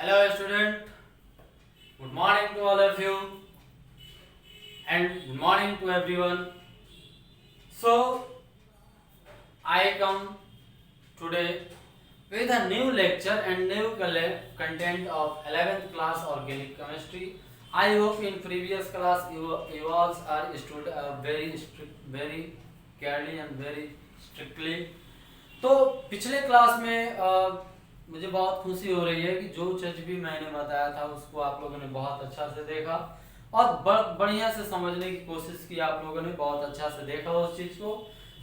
Hello student, good morning to all of you and good morning to everyone. So I come today with a new lecture and new content of 11th class organic chemistry. I hope in previous class you all are very carefully and very strictly. तो पिछले class में मुझे बहुत खुशी हो रही है कि जो चीज भी मैंने बताया था उसको आप लोगों ने बहुत अच्छा से देखा और बढ़िया से समझने की कोशिश की। आप लोगों ने बहुत अच्छा से देखा उस चीज को,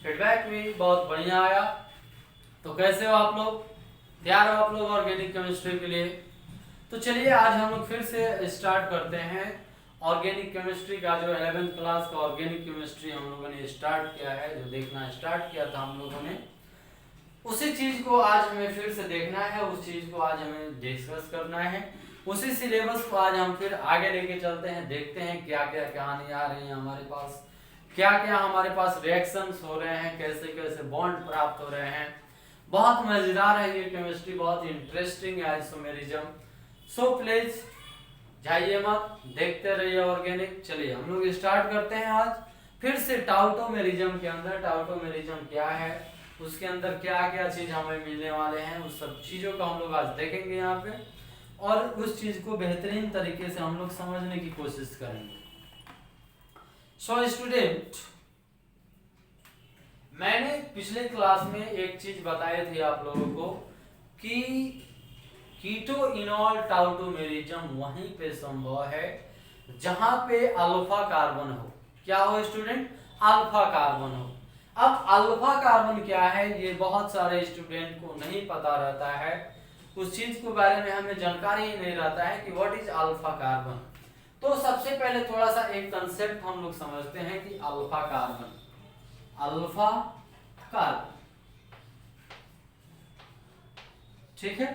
फीडबैक भी बहुत बढ़िया आया। तो कैसे हो आप लोग? तैयार हो आप लोग ऑर्गेनिक केमिस्ट्री के लिए? तो चलिए आज हम लोग फिर से स्टार्ट करते हैं ऑर्गेनिक केमिस्ट्री का। जो 11th क्लास का ऑर्गेनिक केमिस्ट्री हम लोगों ने स्टार्ट किया है, जो देखना स्टार्ट किया था हम लोगों ने, उसी चीज को आज हमें फिर से देखना है, उस चीज को आज हमें डिस्कस करना है, उसी सिलेबस को आज हम फिर आगे लेके चलते हैं। देखते हैं क्या क्या कहानी आ रही है हमारे पास, क्या क्या हमारे पास रिएक्शंस हो रहे हैं, कैसे कैसे बॉन्ड प्राप्त हो रहे हैं। बहुत मजेदार है ये केमिस्ट्री, बहुत इंटरेस्टिंग है आइसोमेरिज्म। सो प्लीज जाइए मत, देखते रहिए ऑर्गेनिक। चलिए हम लोग स्टार्ट करते हैं आज फिर से टाउटोमेरिज्म के अंदर। टाउटोमेरिज्म क्या है, उसके अंदर क्या क्या चीज हमें मिलने वाले हैं, उस सब चीजों को हम लोग आज देखेंगे यहाँ पे, और उस चीज को बेहतरीन तरीके से हम लोग समझने की कोशिश करेंगे। सो स्टूडेंट, मैंने पिछले क्लास में एक चीज बताई थी आप लोगों को कि कीटो इनॉल टाउटोमेरिज्म वहीं पे संभव है जहां पे अल्फा कार्बन हो। क्या हो स्टूडेंट? अल्फा कार्बन हो। अब अल्फा कार्बन क्या है ये बहुत सारे स्टूडेंट को नहीं पता रहता है, उस चीज के बारे में हमें जानकारी ही नहीं रहता है कि व्हाट इज अल्फा कार्बन। तो सबसे पहले थोड़ा सा एक कंसेप्ट हम लोग समझते हैं कि अल्फा कार्बन, अल्फा कार्बन, ठीक है।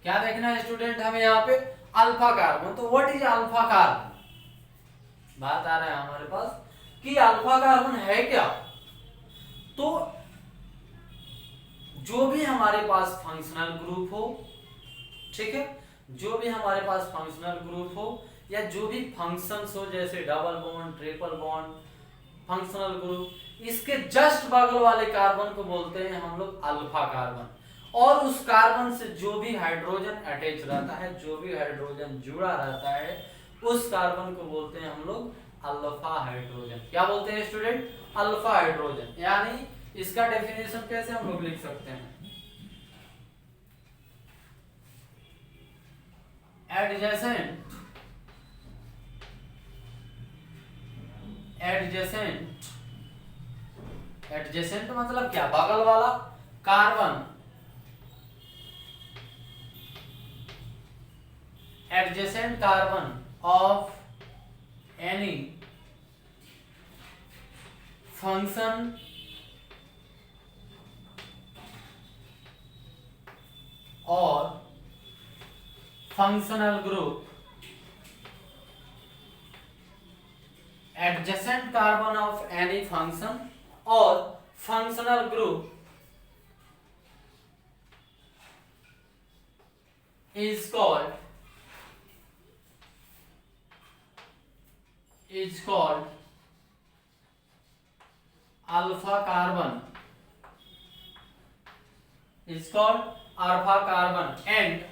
क्या देखना है स्टूडेंट हमें यहाँ पे? Alpha carbon. तो व्हाट इज अल्फा कार्बन? बात आ रहा है हमारे पास कि अल्फा कार्बन है क्या। तो जो भी हमारे पास फंक्शनल ग्रुप हो, ठीक है, जो भी हमारे पास फंक्शनल ग्रुप हो या जो भी फंक्शंस हो, जैसे double bond, triple bond, functional group, इसके जस्ट बगल वाले कार्बन को बोलते हैं हम लोग अल्फा कार्बन। और उस कार्बन से जो भी हाइड्रोजन अटैच रहता है, जो भी हाइड्रोजन जुड़ा रहता है, उस कार्बन को बोलते हैं हम लोग अल्फा हाइड्रोजन। क्या बोलते हैं स्टूडेंट? Alpha hydrogen. यानी इसका डेफिनेशन कैसे हम लोग लिख सकते हैं? एडजेसेंट, एडजेसेंट, एडजेसेंट मतलब क्या? बगल वाला carbon, adjacent carbon of any function or functional group, adjacent carbon of any function or functional group is called alpha carbon, is called alpha carbon, and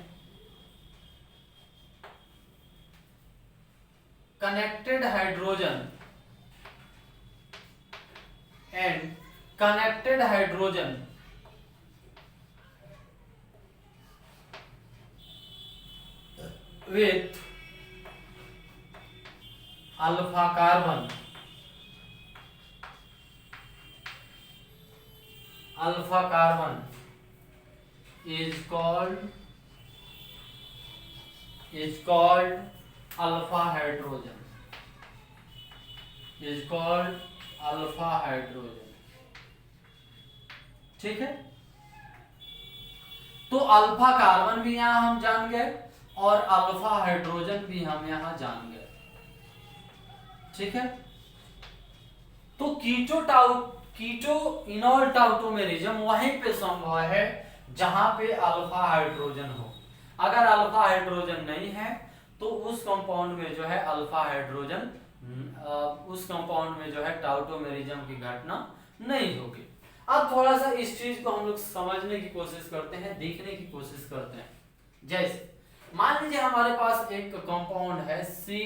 connected hydrogen with alpha carbon, is called alpha hydrogen, ठीक है। तो alpha carbon भी यहां हम जान गए और alpha hydrogen भी हम यहां जान गए, ठीक है। तो कीटो इनोल टाउटोमेरिज्म वहीं पे संभव है जहां पे अल्फा हाइड्रोजन हो। अगर अल्फा हाइड्रोजन नहीं है तो उस कंपाउंड में जो है अल्फा हाइड्रोजन उस कंपाउंड में जो है टाउटोमेरिज्म की घटना नहीं होगी। अब थोड़ा सा इस चीज को हम लोग समझने की कोशिश करते हैं, देखने की कोशिश करते हैं। जैसे मान लीजिए हमारे पास एक कंपाउंड है C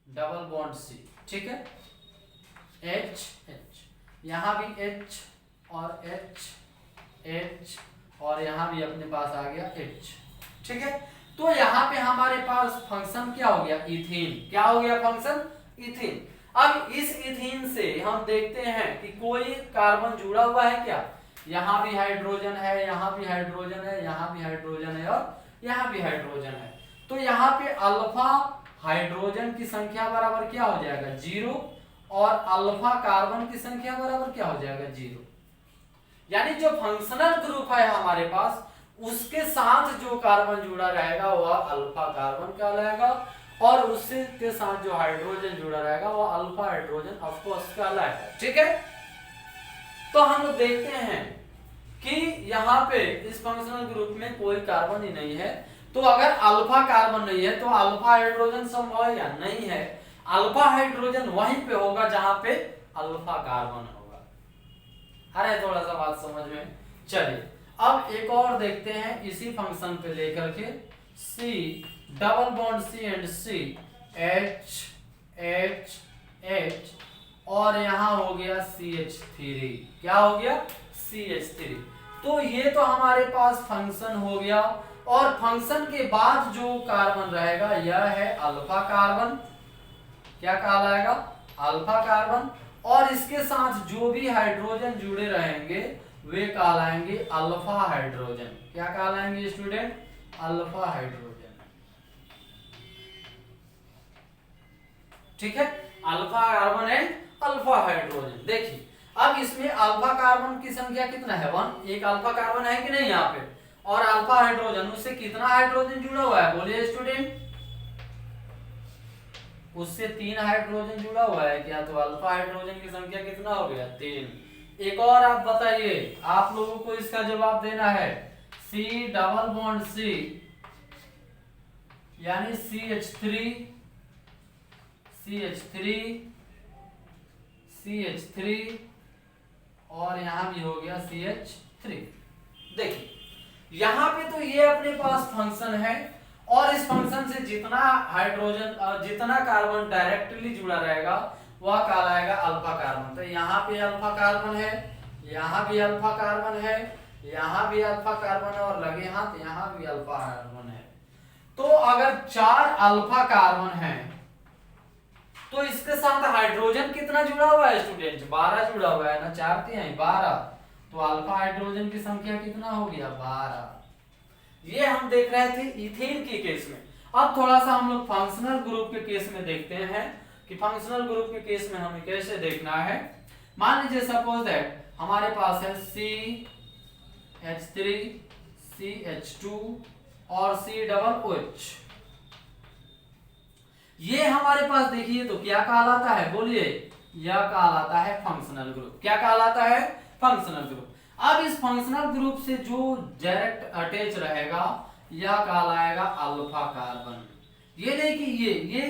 डबल बॉन्ड C, ठीक है, H H, यहां भी H और H H और यहां भी अपने पास आ गया H, ठीक है। तो यहाँ पे हमारे पास फंक्शन क्या हो गया, इथीन। क्या हो गया फंक्शन, इथीन। अब इस इथीन से हम देखते हैं कि कोई कार्बन जुड़ा हुआ है क्या, यहाँ भी हाइड्रोजन है, यहाँ भी हाइड्रोजन है, यहाँ भी हाइड्रोजन है और यहाँ भी हाइड्रोजन है। तो यहाँ पे अल्फा हाइड्रोजन की संख्या बराबर क्या हो जाएगा, 0, और अल्फा कार्बन की संख्या बराबर क्या हो जाएगा, 0। यानी जो फंक्शनल ग्रुप है हमारे पास उसके साथ जो कार्बन जुड़ा रहेगा वह अल्फा कार्बन कहलाएगा, और उससे के साथ जो हाइड्रोजन जुड़ा रहेगा वह अल्फा हाइड्रोजन ऑफ कोर्स कहलाएगा, ठीक है। तो हम लोग देखते हैं कि यहाँ पे इस फंक्शनल ग्रुप में कोई कार्बन ही नहीं है। तो अगर अल्फा कार्बन नहीं है तो अल्फा हाइड्रोजन संभव है या नहीं है, अल्फा हाइड्रोजन वहीं पे होगा जहां पे अल्फा कार्बन होगा। अरे थोड़ा सा बात समझ में। चलिए अब एक और देखते हैं इसी फंक्शन पे लेकर के, C double bond C and C H H H और यहां हो गया CH3। क्या हो गया, CH3। तो ये तो हमारे पास फंक्शन हो गया, और फंक्शन के बाद जो कार्बन रहेगा यह है अल्फा कार्बन। क्या कहलाएगा, अल्फा कार्बन। और इसके साथ जो भी हाइड्रोजन जुड़े रहेंगे वे कहलाएंगे अल्फा हाइड्रोजन। क्या कहलाएंगे स्टूडेंट, अल्फा हाइड्रोजन, ठीक है। Alpha carbon and alpha hydrogen. देखिए अब इसमें अल्फा कार्बन की संख्या कितना है, 1। एक अल्फा कार्बन है कि नहीं यहाँ पे, और अल्फा हाइड्रोजन, उससे कितना हाइड्रोजन जुड़ा हुआ है, बोलिए स्टूडेंट, उससे 3 हाइड्रोजन जुड़ा हुआ है क्या, तो अल्फा हाइड्रोजन की संख्या कितना हो गया, 3। एक और आप बताइए, आप लोगों को इसका जवाब देना है। C डबल बॉन्ड C यानी CH3 CH3 CH3 और यहां भी हो गया CH3। देखिए यहां पे तो ये अपने पास फंक्शन है, और इस फंक्शन से जितना हाइड्रोजन और जितना कार्बन डायरेक्टली जुड़ा रहेगा वह कहलाएगा अल्फा कार्बन। तो यहाँ पे अल्फा कार्बन है, यहाँ भी अल्फा कार्बन है, यहाँ भी अल्फा कार्बन है, और लगे हाथ यहाँ भी अल्फा कार्बन है। तो अगर 4 अल्फा कार्बन है तो इसके साथ हाइड्रोजन कितना जुड़ा हुआ है स्टूडेंट, 12 जुड़ा हुआ है ना, 4 3 12। तो अल्फा हाइड्रोजन की संख्या कितना हो गया, 12। ये हम देख रहे थे इथेन के केस में। अब थोड़ा सा हम लोग फंक्शनल ग्रुप के केस में देखते हैं कि फंक्शनल ग्रुप के केस में हमें कैसे देखना है। मान लीजिए सपोज दैट हमारे पास है CH3 CH2 और C डबल OH। ये हमारे पास देखिए तो क्या कहलाता है, बोलिए, यह कहलाता है फंक्शनल ग्रुप। क्या कहलाता है, फंक्शनल ग्रुप। अब इस फंक्शनल ग्रुप से जो डायरेक्ट अटैच रहेगा यह कहलाएगा अल्फा कार्बन। ये नहीं कि ये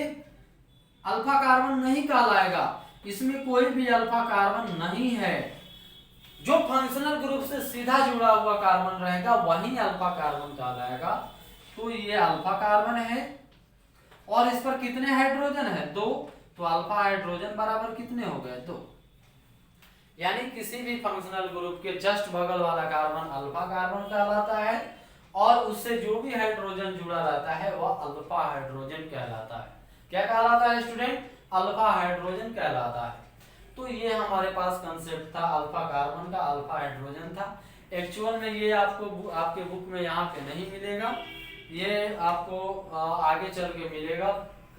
अल्फा कार्बन नहीं कहलाएगा, इसमें कोई भी अल्फा कार्बन नहीं है। जो फंक्शनल ग्रुप से सीधा जुड़ा हुआ कार्बन रहेगा वही अल्फा कार्बन कहलाएगा। तो ये अल्फा कार्बन है, और इस पर कितने हाइड्रोजन है, 2। तो अल्फा हाइड्रोजन बराबर कितने हो गए, 2। यानी किसी भी फंक्शनल ग्रुप के जस्ट बगल वाला कार्बन अल्फा कार्बन कहलाता है, और उससे जो भी हाइड्रोजन जुड़ा रहता है वह अल्फा हाइड्रोजन कहलाता है। क्या कहलाता है स्टूडेंट, अल्फा हाइड्रोजन कहलाता है। तो ये हमारे पास कंसेप्ट था अल्फा कार्बन का, अल्फा हाइड्रोजन था। एक्चुअल में ये आपको आपके बुक में यहाँ पे नहीं मिलेगा, ये आपको आगे चल के मिलेगा,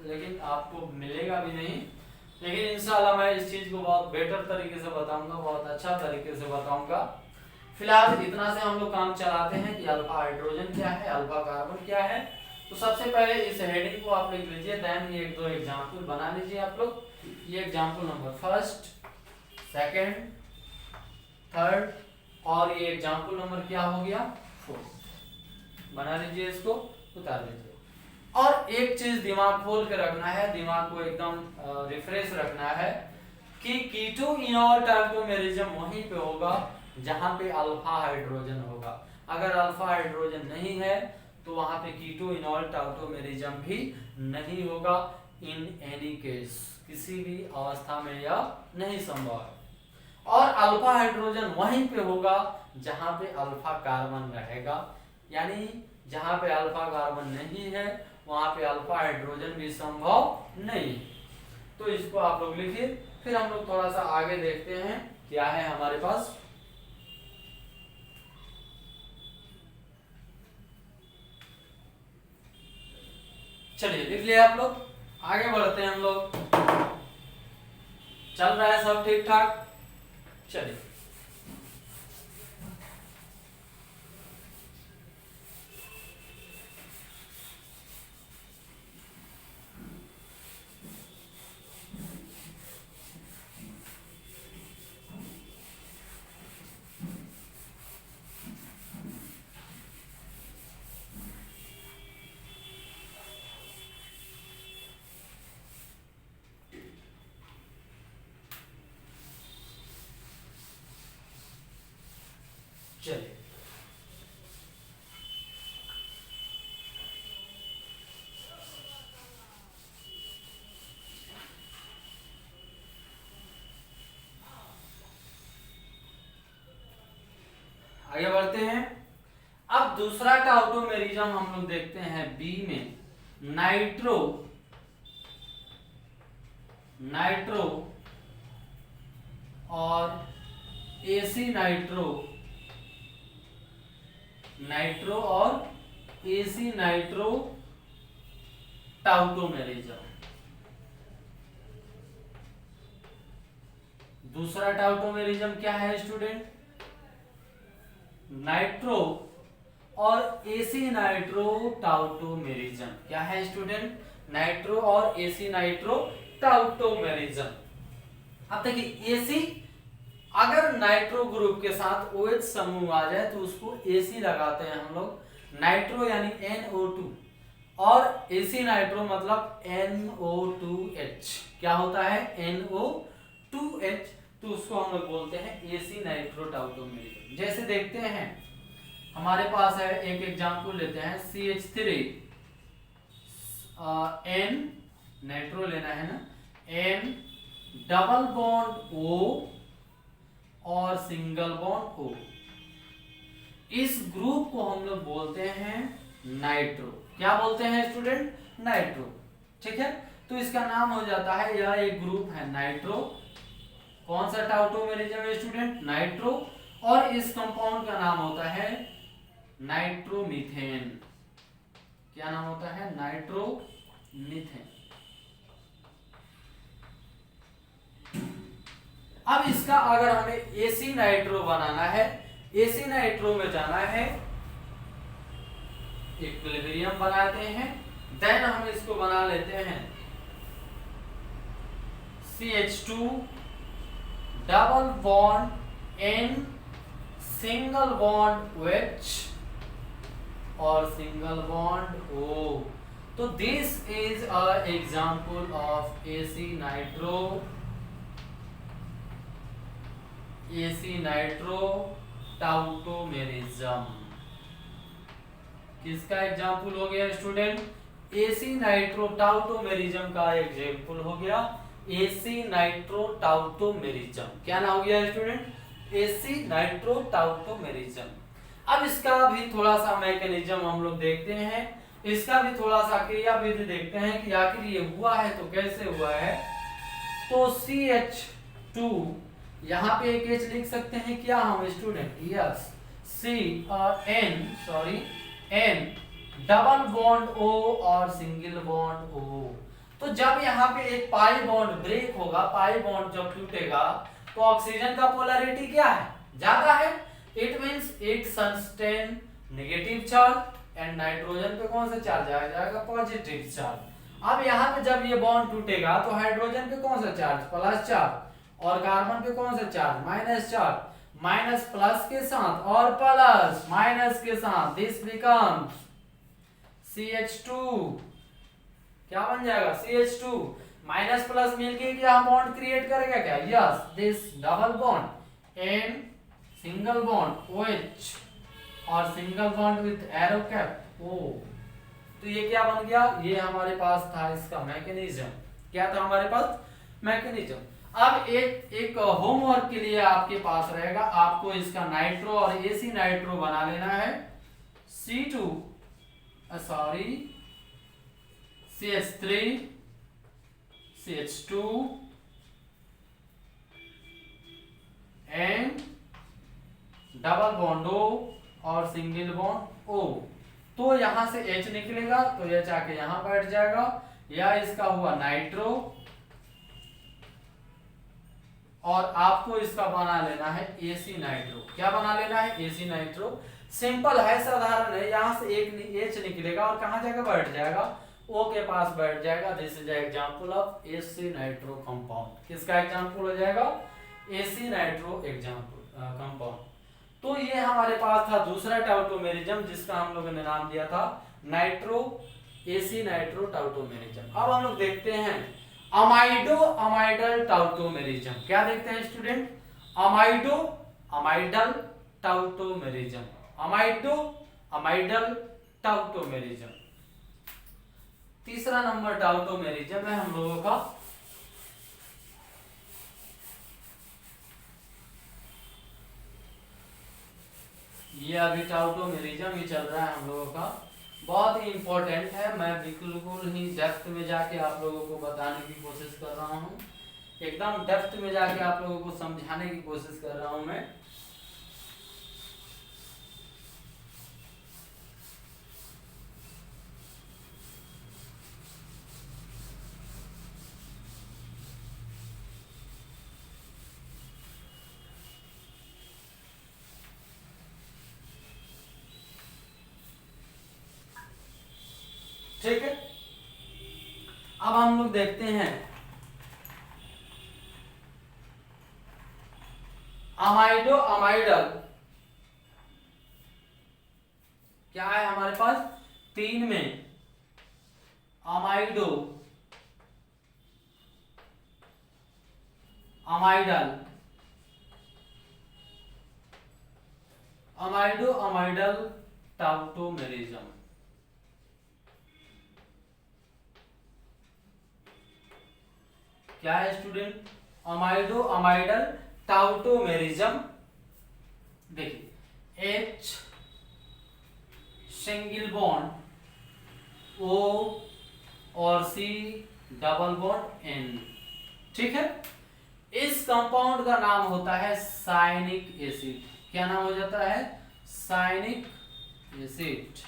लेकिन आपको मिलेगा भी नहीं। लेकिन इंशाल्लाह मैं इस चीज को बहुत बेटर तरीके से बताऊंगा, बहुत अच्छा तरीके से बताऊंगा। फिलहाल इतना से हम लोग काम चलाते हैं कि अल्फा हाइड्रोजन क्या है, अल्फा कार्बन क्या है। तो सबसे पहले इस हेडिंग को आप लिख लीजिए, देन ये 1-2 एग्जाम्पल बना लीजिए आप लोग। ये example number first, second, third, और ये एग्जाम्पल नंबर क्या हो गया 4। बना लीजिए, इसको उतार लीजिए। और एक चीज दिमाग खोल के रखना है, दिमाग को एकदम रिफ्रेश रखना है कि कीटो इनॉल टाइपोमेरिज्म वहीं पे होगा जहां पे अल्फा हाइड्रोजन होगा। अगर अल्फा हाइड्रोजन नहीं है तो वहां पे कीटो इनॉल टाइपोमेरिज्म भी नहीं होगा। इन एनी केस, किसी भी अवस्था में यह नहीं संभव है। और अल्फा हाइड्रोजन वहीं पे होगा जहां पे अल्फा कार्बन रहेगा, यानी जहां पे अल्फा कार्बन नहीं है वहां पे अल्फा हाइड्रोजन भी संभव नहीं। तो इसको आप लोग लिखिए, फिर हम लोग थोड़ा सा आगे देखते हैं क्या है हमारे पास। चलिए लिख लिया आप लोग, आगे बढ़ते हैं हम लोग। चल रहा है सब ठीक ठाक? चलिए चलिए आगे बढ़ते हैं। अब दूसरा टाउटोमेरिज्म हम लोग देखते हैं बी में, नाइट्रो और एसी नाइट्रो और एसी नाइट्रो टाउटोमेरिज्म। दूसरा टाउटोमेरिज्म क्या है स्टूडेंट? नाइट्रो और एसी नाइट्रो टाउटोमेरिज्म। क्या है स्टूडेंट? नाइट्रो और एसी नाइट्रो टाउटोमेरिज्म। अब देखिए एसी, अगर नाइट्रो ग्रुप के साथ OH समूह आ जाए तो उसको एसी लगाते हैं हम लोग। नाइट्रो यानी NO2 और एसी नाइट्रो मतलब NO2H। क्या होता है? NO2H। तो उसको हम लोग बोलते हैं एसी नाइट्रो टाउटोमेरिज्म। जैसे देखते हैं हमारे पास है, एक एग्जांपल लेते हैं CH3 N, नाइट्रो लेना है ना, N डबल बॉन्ड O और सिंगल बॉन्ड O। इस ग्रुप को हम लोग बोलते हैं नाइट्रो। क्या बोलते हैं स्टूडेंट? नाइट्रो। ठीक है, तो इसका नाम हो जाता है, यह एक ग्रुप है नाइट्रो। कौन सा टाउटोमेरिज्म है स्टूडेंट? नाइट्रो। और इस कंपाउंड का नाम होता है नाइट्रोमीथेन। क्या नाम होता है? नाइट्रोमीथेन। अब इसका अगर हमें एसी नाइट्रो बनाना है, एसी नाइट्रो में जाना है, इक्विलिब्रियम बनाते हैं, देन हम इसको बना लेते हैं CH2 double bond N single bond OH और सिंगल बॉन्ड O। तो this is a example of aci nitro tautomerism. किसका एग्जांपल हो गया स्टूडेंट? एसी नाइट्रो टाउटोमेरिज्म का एग्जांपल हो गया एसी नाइट्रो टाउटोमेरिज्म। क्या नाम हो गया स्टूडेंट? AC nitro टाउटोमेरिज्म। अब इसका भी थोड़ा सा मैकेनिज्म हम लोग देखते हैं, इसका भी थोड़ा सा क्रियाविधि देखते हैं कि आखिर ये हुआ है तो कैसे हुआ है। तो CH2, यहाँ पे एक H लिख सकते हैं क्या हम student? Yes, N double bond O और सिंगल बॉन्ड O। तो जब यहाँ पे एक पाई बॉन्ड ब्रेक होगा, पाई बॉन्ड जब टूटेगा तो ऑक्सीजन का पोलैरिटी क्या है? ज्यादा है। It means it sustain negative charge and nitrogen पे कौन सा चार्ज आ जाएगा? Positive charge. अब यहाँ पे जब ये बॉन्ड टूटेगा तो हाइड्रोजन पे कौन सा चार्ज? Plus charge. और कार्बन पे कौन सा charge, minus charge, minus plus के साथ और प्लस माइनस के साथ, दिस बिकम्स CH2, क्या बन जाएगा CH2, माइनस प्लस मिलके क्या बॉन्ड क्रिएट करेगा क्या, yes, this double bond an single bond OH और single bond with arrow cap O। तो ये क्या बन गया, ये हमारे पास था इसका मैकेनिज्म, क्या था हमारे पास मैकेनिज्म। अब एक होमवर्क के लिए आपके पास रहेगा, आपको इसका नाइट्रो और एसी नाइट्रो बना लेना है। C2 sorry CH3 CH2 and double bond O और सिंगल बॉन्ड O। तो यहां से H निकलेगा तो H आके यहां बैठ जाएगा, या इसका हुआ नाइट्रो, और आपको इसका बना लेना है एसी नाइट्रो। क्या बना लेना है, एसी नाइट्रो। सिंपल है, साधारण है, यहां से एक H निकलेगा और कहां जाकर बैठ जाएगा, O के पास बैठ जाएगा। This is example of aci nitro compound. किसका एग्जांपल हो जाएगा, एसी नाइट्रो एग्जांपल कंपाउंड। तो ये हमारे पास था दूसरा टाउटोमेरिज्म, जिसका हम लोगों ने नाम दिया था नाइट्रो एसी नाइट्रो टाउटोमेरिज्म। अब हम लोग देखते हैं अमाइडो अमाइडल टाउटोमेरिज्म। क्या देखते हैं student, amido amidol टाउटोमेरिज्म, amido amidol टाउटोमेरिज्म। तीसरा नंबर टाउटोमेरिज्म है हम लोगों का ये अभी टाउटोमेरिज्म ही चल रहा है हम लोगों का, बहुत ही इंपॉर्टेंट है। मैं बिल्कुल ही डेप्थ में जाके आप लोगों को बताने की कोशिश कर रहा हूँ, एकदम डेप्थ में जाके आप लोगों को समझाने की कोशिश कर रहा हूँ मैं। ठीक है, अब हम लोग देखते हैं अमाइडो अमाइडल। क्या है हमारे पास, तीन में अमाइडो अमाइडल, अमाइडो अमाइडल टाउटोमेरिज्म। क्या है स्टूडेंट, अमाइडो अमाइडल टाउटोमेरिज्म। देखिए H सिंगल बॉन्ड O और C डबल बॉन्ड N, ठीक है। इस कंपाउंड का नाम होता है साइनिक एसिड। क्या नाम हो जाता है, साइनिक एसिड,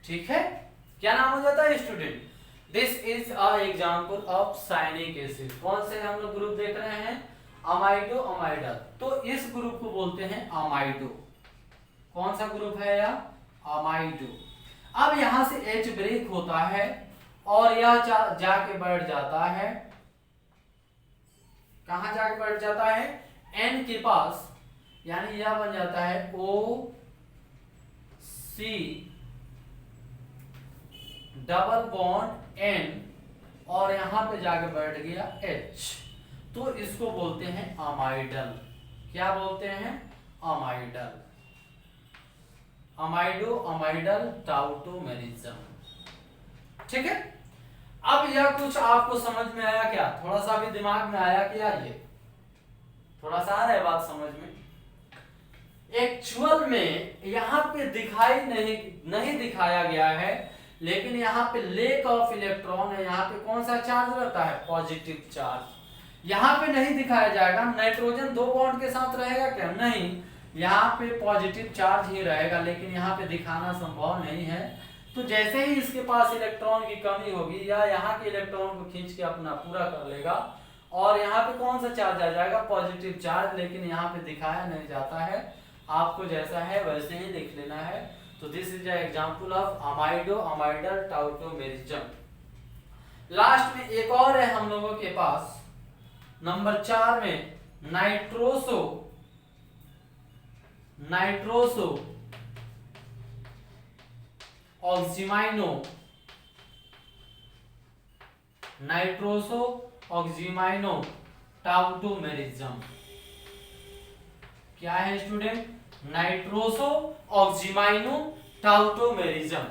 ठीक है। क्या नाम हो जाता है student, this is a example of cyanic acid. कौन से हम लोग ग्रुप देख रहे हैं, अमाइडो अमाइडल। तो इस ग्रुप को बोलते हैं अमाइडो। कौन सा ग्रुप है यह, अमाइडो। अब यहां से H ब्रेक होता है और यह जाके बैठ जाता है, कहां जाके बैठ जाता है, N के पास, यानी यह बन जाता है OC डबल बॉन्ड N और यहां पे जाके बैठ गया H। तो इसको बोलते हैं अमाइडल। क्या बोलते हैं, अमाइडल, अमाइडो अमाइडल टाउटोमेरिज्म, ठीक है। अब यह कुछ आपको समझ में आया क्या, थोड़ा सा भी दिमाग में आया क्या, ये थोड़ा सा आ रहा है बात समझ में। एक्चुअल में यहाँ पे दिखाई नहीं दिखाया गया है, लेकिन यहाँ पे लेक ऑफ इलेक्ट्रॉन है। यहाँ पे कौन सा चार्ज रहता है, पॉजिटिव चार्ज। यहाँ पे नहीं दिखाया जाएगा, नाइट्रोजन दो बॉन्ड के साथ रहेगा क्या, नहीं, यहाँ पे पॉजिटिव चार्ज ही रहेगा, लेकिन यहाँ पे दिखाना संभव नहीं है। तो जैसे ही इसके पास इलेक्ट्रॉन की कमी होगी या यहाँ के इलेक्ट्रॉन को खींच के अपना पूरा कर लेगा और यहाँ पे कौन सा चार्ज आ जाएगा, पॉजिटिव चार्ज, लेकिन यहाँ पे दिखाया नहीं जाता है। आपको जैसा है वैसे ही देख लेना है। तो this is example of amido amidol tautomerism. Last में एक और है हम लोगों के पास, नंबर 4 में नाइट्रोसो ऑक्सीमाइनो टाउटोमेरिज्म। क्या है स्टूडेंट? नाइट्रोसो ऑक्सीमाइनो टाउटोमेरिज्म।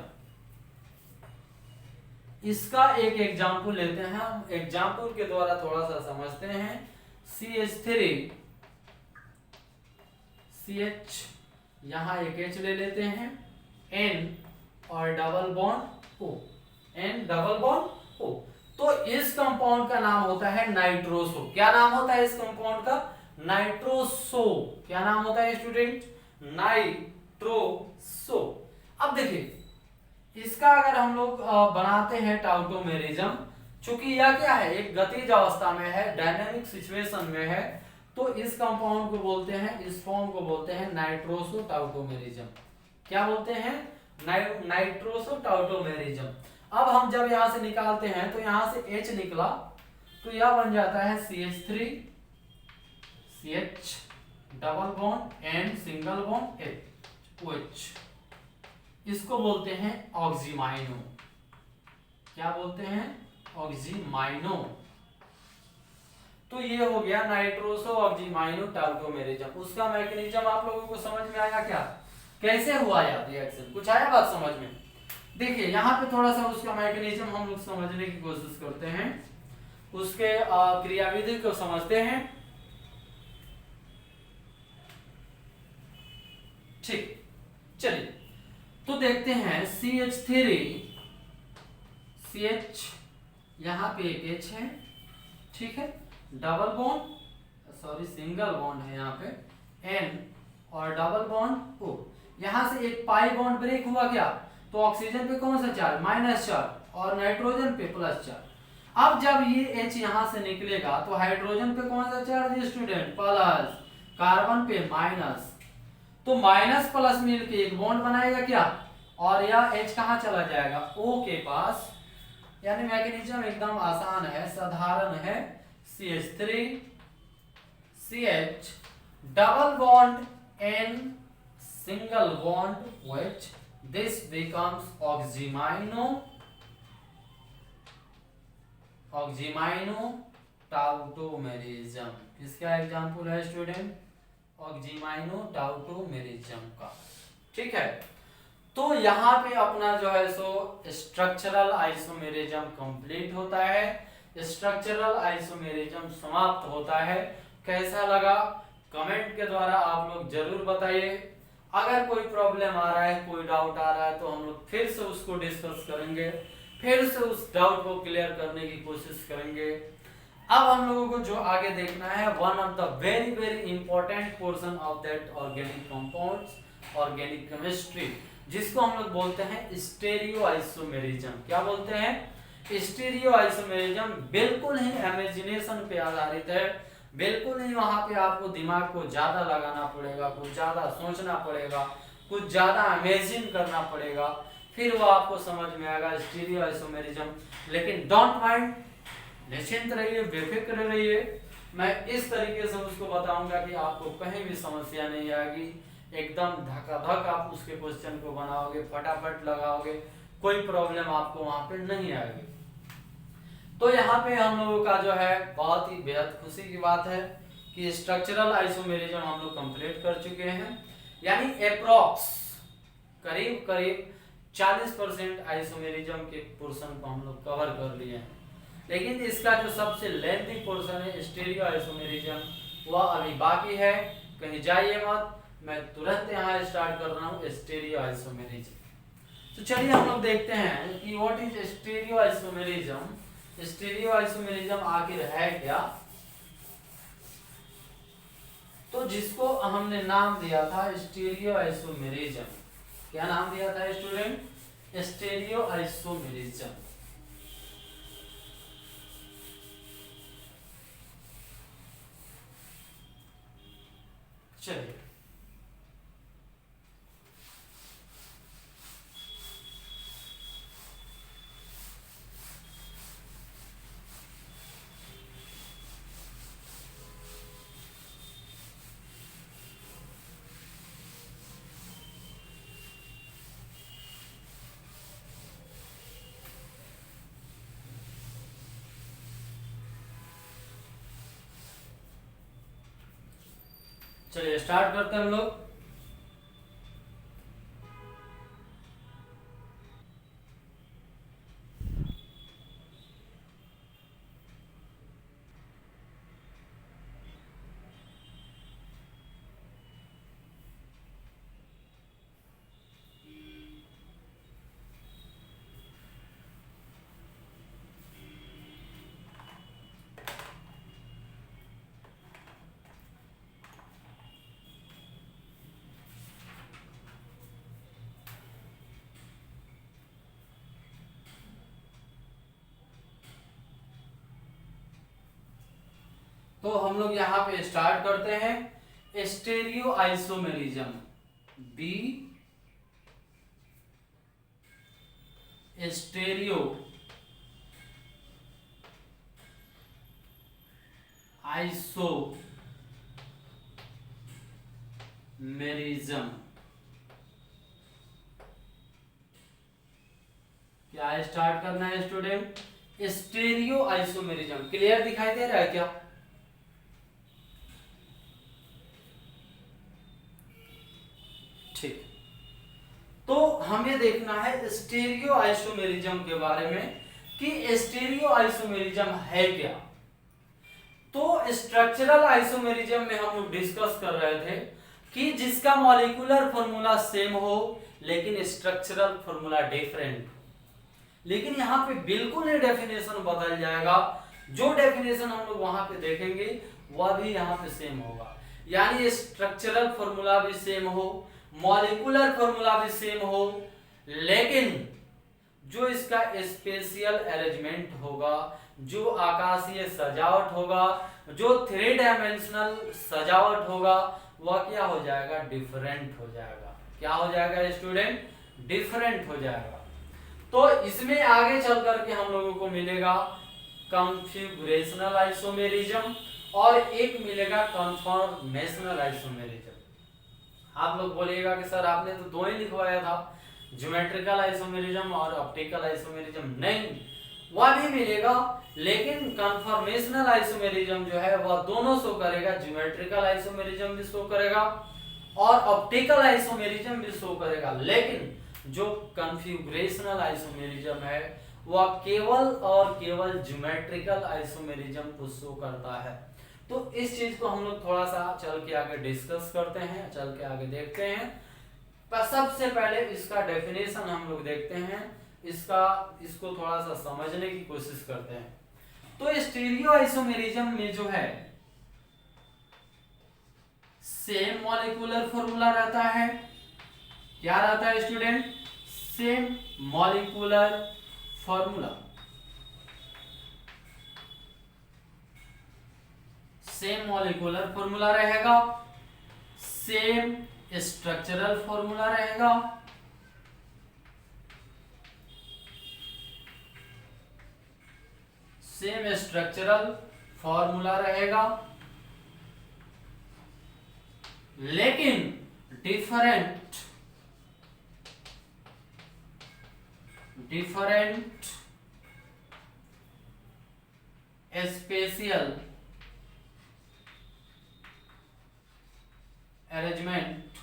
इसका एक एग्जाम्पल लेते हैं हम, एग्जाम्पल के द्वारा थोड़ा सा समझते हैं। CH3 CH, यहां एक H ले लेते हैं, N और double bond O, N double bond O। तो इस कंपाउंड का नाम होता है नाइट्रोसो। क्या नाम होता है इस कंपाउंड का? नाइट्रोसो। क्या नाम होता है स्टूडेंट? नाइट्रोसो। अब देखिए, इसका अगर हम लोग बनाते हैं टाउटोमेरिज्म, चूंकि यह क्या है, एक गतिज अवस्था में है, डायनामिक सिचुएशन में है, तो इस कंपाउंड को बोलते हैं, इस फॉर्म को बोलते हैं नाइट्रोसो टाउटोमेरिज्म। क्या बोलते हैं? नाइट्रोसो टाउटोमेरिज्म। अब हम जब यहां से निकालते हैं तो यहां से H निकला, तो यह बन जाता है CH3 CH double bond N single bond OH। इसको बोलते हैं ऑक्सीमाइनो। क्या बोलते हैं? ऑक्सीमाइनो। तो ये हो गया नाइट्रोसो ऑक्सीमाइनो टाउटोमेरिज्म। उसका मैकेनिज्म आप लोगों को समझ में आया क्या? कैसे हुआ यह रिएक्शन? कुछ आया बात समझ में? देखिए यहां पे थोड़ा सा उसका मैकेनिज्म हम लोग समझने की कोशिश करते हैं, उसके क्रियाविधि को समझते हैं। ठीक, चलिए तो देखते हैं। CH3 CH, यहां पे एक H है, ठीक है, double bond, sorry single bond है यहाँ पे, N और डबल बॉन्ड O। यहां से एक पाई बॉन्ड ब्रेक हुआ क्या? तो ऑक्सीजन पे कौन सा चार्ज? माइनस चार्ज, और नाइट्रोजन पे प्लस चार्ज। अब जब ये H यहां से निकलेगा तो हाइड्रोजन पे कौन सा चार्ज स्टूडेंट? प्लस, कार्बन पे माइनस, तो माइनस प्लस मिलके एक बॉन्ड बनाएगा क्या? और यह H कहां चला जाएगा? O के पास। यानी मैकेनिज्म एकदम आसान है, साधारण है। CH3 CH double bond N single bond OH, this becomes ऑक्सीमाइनो टाउटोमेरिज्म। इसका एग्जांपल है स्टूडेंट ऑक्सीमाइनो टाउटोमेरिज्म का। ठीक है, तो यहाँ पे अपना जो है सो स्ट्रक्चरल आइसोमेरिज्म कंप्लीट होता है, स्ट्रक्चरल आइसोमेरिज्म समाप्त होता है। कैसा लगा कमेंट के द्वारा आप लोग जरूर बताइए। अगर कोई प्रॉब्लम आ रहा है, कोई डाउट आ रहा है, तो हम लोग फिर से उसको डिस्कस करेंगे, फिर से उस डाउट को क्लियर करने की कोशिश करेंगे। अब हम लोगों को जो आगे देखना है, one of the very very important portion of that organic compounds, organic chemistry, जिसको हम लोग बोलते हैं स्टीरियो आइसोमेरिज्म। क्या बोलते हैं? Stereo isomerism. बिल्कुल ही इमेजिनेशन पे आधारित है, बिल्कुल ही वहां पे आपको दिमाग को ज्यादा लगाना पड़ेगा, कुछ ज्यादा सोचना पड़ेगा, कुछ ज्यादा इमेजिन करना पड़ेगा, फिर वो आपको समझ में आएगा स्टीरियो आइसोमेरिज्म। लेकिन डोंट माइंड, निश्चिंत रहिए, बेफिक्र रहिए, मैं इस तरीके से उसको बताऊंगा कि आपको कहीं भी समस्या नहीं आएगी। एकदम धकाधक आप उसके क्वेश्चन को बनाओगे, फटाफट लगाओगे, कोई प्रॉब्लम आपको वहां पे नहीं आएगी। तो यहाँ पे हम लोगों का जो है बहुत ही बेहद खुशी की बात है कि स्ट्रक्चरल आइसोमेरिज्म हम लोग कंप्लीट कर चुके हैं। यानी अप्रॉक्स करीब करीब 40% आइसोमेरिज्म के पोर्शन को हम लोग कवर कर लिए हैं। लेकिन इसका जो सबसे लेंथी पोर्शन है स्टीरियो आइसोमेरिज्म, वह अभी बाकी है। कहीं जाइए मत, मैं तुरंत यहाँ स्टार्ट कर रहा हूँ स्टीरियो आइसोमेरिज्म। तो चलिए हम लोग देखते हैं कि what is stereo isomerism. Stereo isomerism आखिर है क्या? तो जिसको हमने नाम दिया था स्टीरियो आइसोमेरिज्म। क्या नाम दिया था स्टूडेंट? Stereo isomerism. चलिए चलिए स्टार्ट करते हैं हम लोग। तो हम लोग यहाँ पे स्टार्ट करते हैं stereo isomerism. B stereo isomerism क्या स्टार्ट करना है स्टूडेंट? Stereo isomerism. क्लियर दिखाई दे रहा है क्या? ठीक। तो हमें देखना है स्टीरियो आइसोमेरिज्म के बारे में कि स्टीरियो आइसोमेरिज्म है क्या। तो स्ट्रक्चरल आइसोमेरिज्म में हम लोग डिस्कस कर रहे थे कि जिसका मॉलिक्यूलर फॉर्मूला सेम हो लेकिन स्ट्रक्चरल फॉर्मूला डिफरेंट। लेकिन यहाँ पे बिल्कुल ही डेफिनेशन बदल जाएगा। जो डेफिनेशन हम लोग वहां पे देखेंगे वह भी यहाँ पे सेम होगा। यानी स्ट्रक्चरल फॉर्मूला भी सेम हो, मॉलिक्यूलर फॉर्मूला भी सेम हो, लेकिन जो इसका स्पेशियल अरेंजमेंट होगा, जो आकाशीय सजावट होगा, जो 3 डायमेंशनल सजावट होगा, वह क्या हो जाएगा? डिफरेंट हो जाएगा। क्या हो जाएगा स्टूडेंट? डिफरेंट हो जाएगा। तो इसमें आगे चल करके हम लोगों को मिलेगा कॉन्फ़िगरेशनल आइसोमेरिज्म और एक मिलेगा कन्फॉर्मेशनल आइसोमेरिज्म। आप लोग बोलिएगा कि सर आपने तो दो ही लिखवाया था, ज्योमेट्रिकल आइसोमेरिज्म और ऑप्टिकल आइसोमेरिज्म। नहीं, वह भी मिलेगा, लेकिन कन्फॉर्मेशनल आइसोमेरिज्म जो है वह दोनों शो करेगा। ज्योमेट्रिकल आइसोमेरिज्म भी शो करेगा और ऑप्टिकल आइसोमेरिज्म भी शो करेगा। लेकिन जो कॉन्फ़िगरेशनल आइसोमेरिज्म है वह केवल और केवल ज्योमेट्रिकल आइसोमेरिज्म को शो करता है। तो इस चीज को हम लोग थोड़ा सा चल के आगे डिस्कस करते हैं, चल के आगे देखते हैं। पर सबसे पहले इसका डेफिनेशन हम लोग देखते हैं, इसको थोड़ा सा समझने की कोशिश करते हैं। तो स्टीरियो आइसोमेरिज्म में जो है सेम मॉलिक्यूलर फॉर्मूला रहता है। क्या रहता है student? Same molecular formula. Same molecular formula रहेगा, सेम स्ट्रक्चरल फॉर्मूला रहेगा, सेम स्ट्रक्चरल फॉर्मूला रहेगा, लेकिन different spatial arrangement,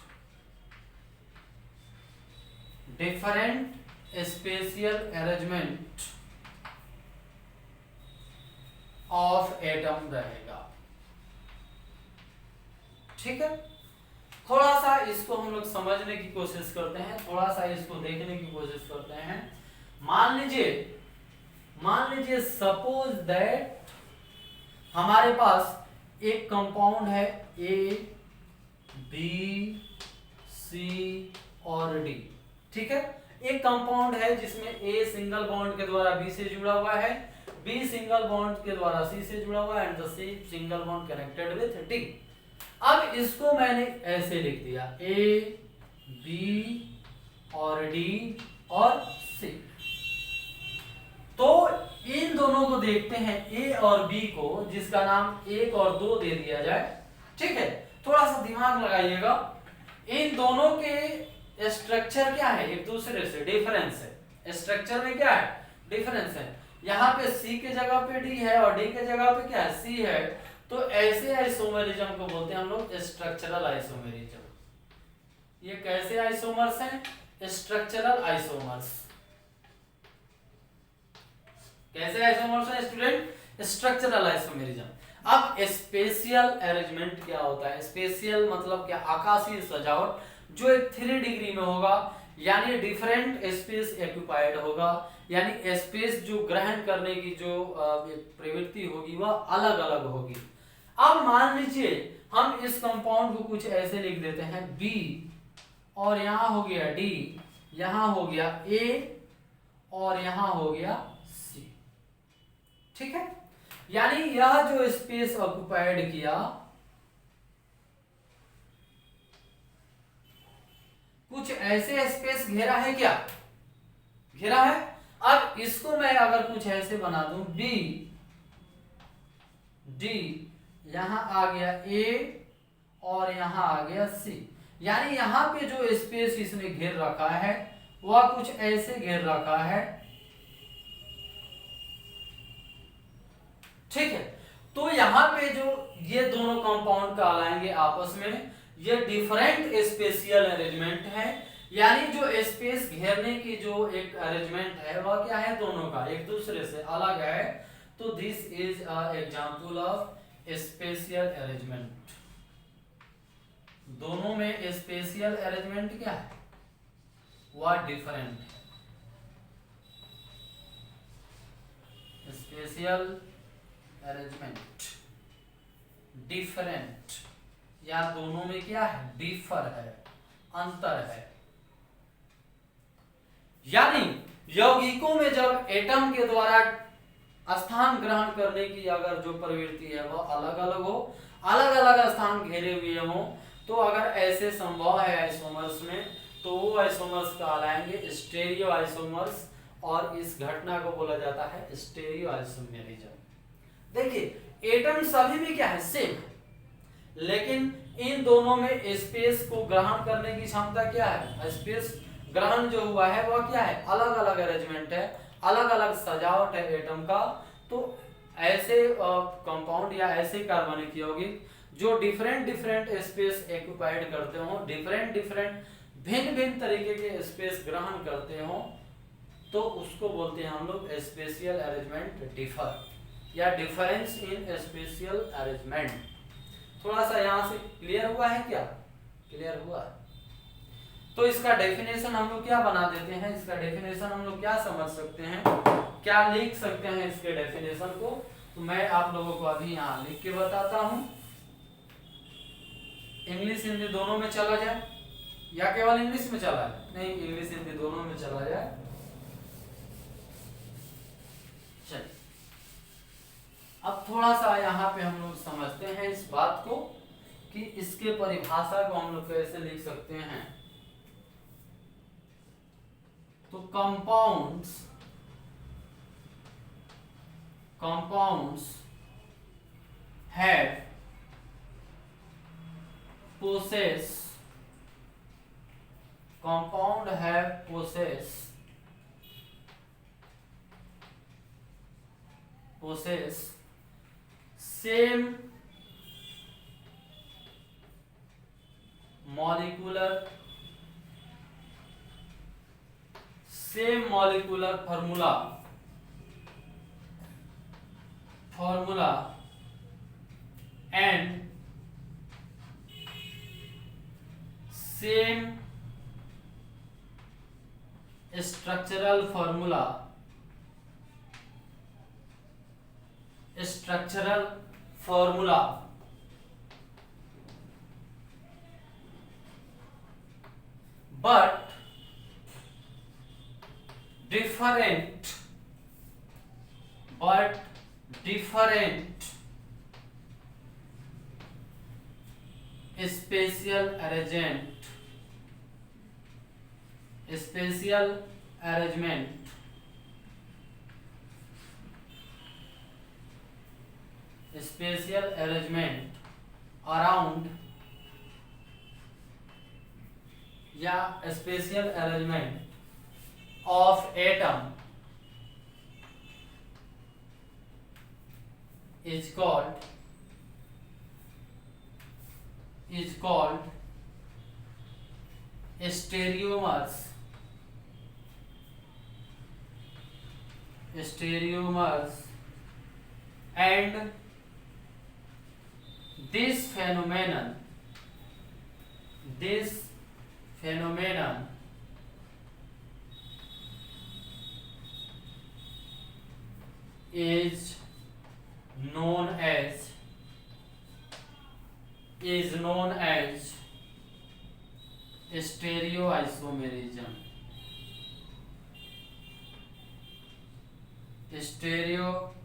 different spatial arrangement of atom रहेगा। ठीक है, थोड़ा सा इसको हम लोग समझने की कोशिश करते हैं, थोड़ा सा इसको देखने की कोशिश करते हैं। मान लीजिए सपोज दैट हमारे पास एक कंपाउंड है ए, बी, सी और डी। ठीक है, एक कंपाउंड है जिसमें ए सिंगल बॉन्ड के द्वारा बी से जुड़ा हुआ है, बी सिंगल बॉन्ड के द्वारा सी से जुड़ा हुआ है and the C single bond connected with D. अब इसको मैंने ऐसे लिख दिया ए, बी और डी और सी। तो इन दोनों को देखते हैं ए और बी को, जिसका नाम 1 और 2 दे दिया जाए। ठीक है, थोड़ा सा दिमाग लगाइएगा। इन दोनों के स्ट्रक्चर क्या है? एक दूसरे से डिफरेंस है। स्ट्रक्चर में क्या है? डिफरेंस है। यहाँ पे सी के जगह पे डी है और डी के जगह पे क्या है? सी है। तो ऐसे आइसोमरिज्म को बोलते हैं हम लोग स्ट्रक्चरल आइसोमरिज्म। ये कैसे आइसोमर्स हैं? Structural isomers. कैसे आइसोमर्स हैं स्टूडेंट? Structural isomerism. अब स्पेशियल अरेंजमेंट क्या होता है? स्पेशियल मतलब क्या? आकाशीय सजावट, जो एक 3 डिग्री में होगा, यानी डिफरेंट स्पेस ऑक्युपाइड होगा, यानी स्पेस जो ग्रहण करने की जो प्रवृत्ति होगी वह अलग अलग होगी। अब मान लीजिए हम इस कंपाउंड को कुछ ऐसे लिख देते हैं B, और यहां हो गया D, यहां हो गया A, और यहां हो गया C। ठीक है, यानी यह जो स्पेस ऑक्युपाइड किया, कुछ ऐसे स्पेस घेरा है क्या? घेरा है। अब इसको मैं अगर कुछ ऐसे बना दूं B, D, यहां आ गया A, और यहां आ गया C, यानी यहां पे जो स्पेस इसने घेर रखा है वह कुछ ऐसे घेर रखा है। ठीक है, तो यहां पे जो ये दोनों कंपाउंड कहलाएंगे आपस में, ये डिफरेंट स्पेशियल अरेंजमेंट है, यानी जो स्पेस घेरने की जो एक अरेंजमेंट है वह क्या है? दोनों का एक दूसरे से अलग है। तो this is a example of spatial arrangement. दोनों में स्पेशियल अरेंजमेंट क्या है? वह डिफरेंट है। स्पेशियल अरेंजमेंट डिफरेंट, या दोनों में क्या है? डिफर है, अंतर है। यानी यौगिकों में जब एटम के द्वारा स्थान ग्रहण करने की अगर जो प्रवृत्ति है वह अलग अलग हो, अलग अलग स्थान घेरे हुए हो, तो अगर ऐसे संभव है आइसोमर्स में, तो वो आइसोमर्स कहलाएंगे स्टेरियो आइसोमर्स, और इस घटना को बोला जाता है स्टेरियो आइसोमेरिज्म। देखिए एटम सभी में क्या है? सेम, लेकिन इन दोनों में स्पेस को ग्रहण करने की क्षमता क्या है? स्पेस ग्रहण जो हुआ है वह क्या है? अलग अलग अरेंजमेंट है, अलग अलग सजावट है एटम का। तो ऐसे कंपाउंड या ऐसे कार्बनिक यौगिक जो डिफरेंट स्पेस ऑक्युपाइड करते हो, डिफरेंट भिन्न भिन्न तरीके के स्पेस ग्रहण करते हो, तो उसको बोलते हैं हम लोग स्पेशियल अरेंजमेंट डिफर, या डिफरेंस इन स्पेशियल अरेंजमेंट। थोड़ा सा यहां से क्लियर हुआ है क्या? क्लियर हुआ? तो इसका डेफिनेशन हम लोग क्या बना देते हैं? इसका डेफिनेशन हम लोग क्या समझ सकते हैं, क्या लिख सकते हैं इसके डेफिनेशन को? तो मैं आप लोगों को अभी यहां लिख के बताता हूं। इंग्लिश हिंदी दोनों में चला जाए, या केवल इंग्लिश में चला जाए? नहीं, इंग्लिश हिंदी दोनों में चला जाए। चलिए अब थोड़ा सा यहाँ पे हम लोग समझते हैं इस बात को कि इसके परिभाषा को हम लोग कैसे लिख सकते हैं। तो compounds have possess same molecular formula and same structural formula but different spatial arrangement around, या spatial arrangement of atom is called is called stereomers. And this phenomenon is known as stereoisomerism. स्टेरियोआइसोमेरिज्म,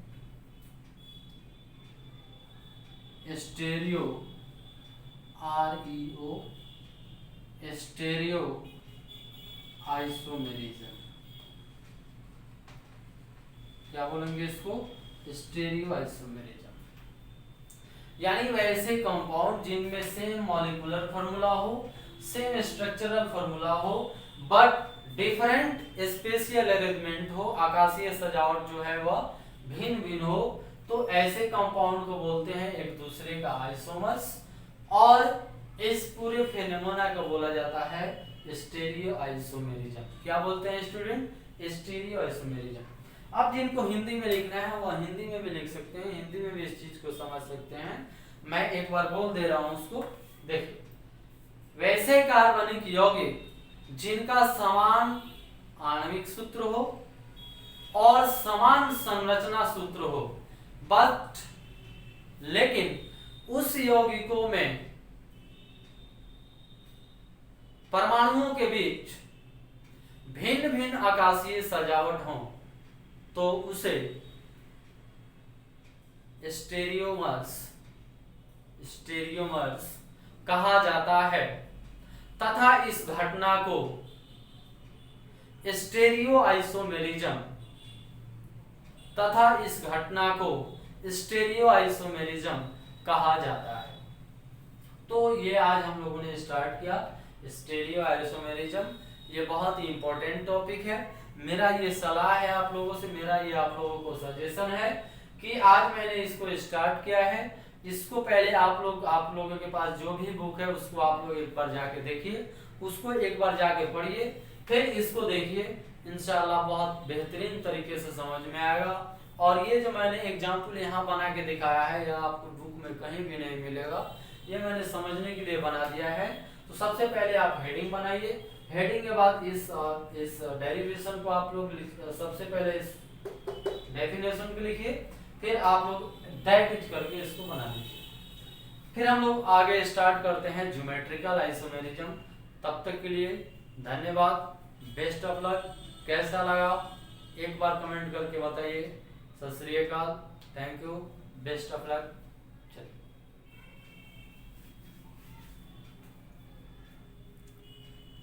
क्या बोलेंगे इसको? स्टेरियोआइसोमेरिज्म। यानी वैसे compound जिनमें same molecular formula हो, same structural formula हो, but different spatial arrangement हो, आकाशीय सजावट जो है वह भिन्न भिन्न हो, तो ऐसे कंपाउंड को बोलते हैं एक दूसरे का आइसोमर्स, और इस पूरे फेनोमेना को बोला जाता है स्टेरियोआइसोमेरिज्म। क्या बोलते हैं स्टूडेंट? स्टेरियोआइसोमेरिज्म। अब जिनको हिंदी में लिखना है वह हिंदी में भी लिख सकते हैं, हिंदी में भी इस चीज को समझ सकते हैं। मैं एक बार बोल दे रहा हूं उसको, देखिए। वैसे कार्बनिक यौगिक जिनका समान आणविक सूत्र हो और समान संरचना सूत्र हो, बट लेकिन उस यौगिकों में परमाणुओं के बीच भिन्न भिन्न आकाशीय सजावट हो, तो उसे स्टेरियोमर्स कहा जाता है, तथा इस घटना को स्टेरियोआइसोमेरिज्म कहा जाता है। तो ये आज हम लोगों ने स्टार्ट किया स्टेरियोआइसोमेरिज्म। ये बहुत ही इंपॉर्टेंट टॉपिक है। मेरा ये सलाह है आप लोगों से, मेरा ये आप लोगों को सजेशन है कि आज मैंने इसको स्टार्ट किया है, इसको पहले आप लोगों के पास जो भी बुक है उसको आप लोग एक बार जाके देखिए, उसको एक बार जाके पढ़िए, फिर इसको देखिए, इंशाल्लाह बहुत बेहतरीन तरीके से समझ में आएगा। और ये जो मैंने एग्जाम्पल यहाँ बना के दिखाया है, यह आपको बुक में कहीं भी नहीं मिलेगा, ये मैंने समझने के लिए बना दिया है। तो सबसे पहले आप हेडिंग बनाइए, हेडिंग के बाद इस डेरिवेशन को आप लोग सबसे पहले इस डेफिनेशन को लिखिए, फिर आप लोग दैट इज करके इसको बना लीजिए। फिर हम लोग आगे स्टार्ट करते हैं ज्योमेट्रिकल आइसोमेरिज्म। तब तक के लिए धन्यवाद, बेस्ट ऑफ लक। कैसा लगा एक बार कमेंट करके बताइए। सत श्री अकाल, thank you, best of luck.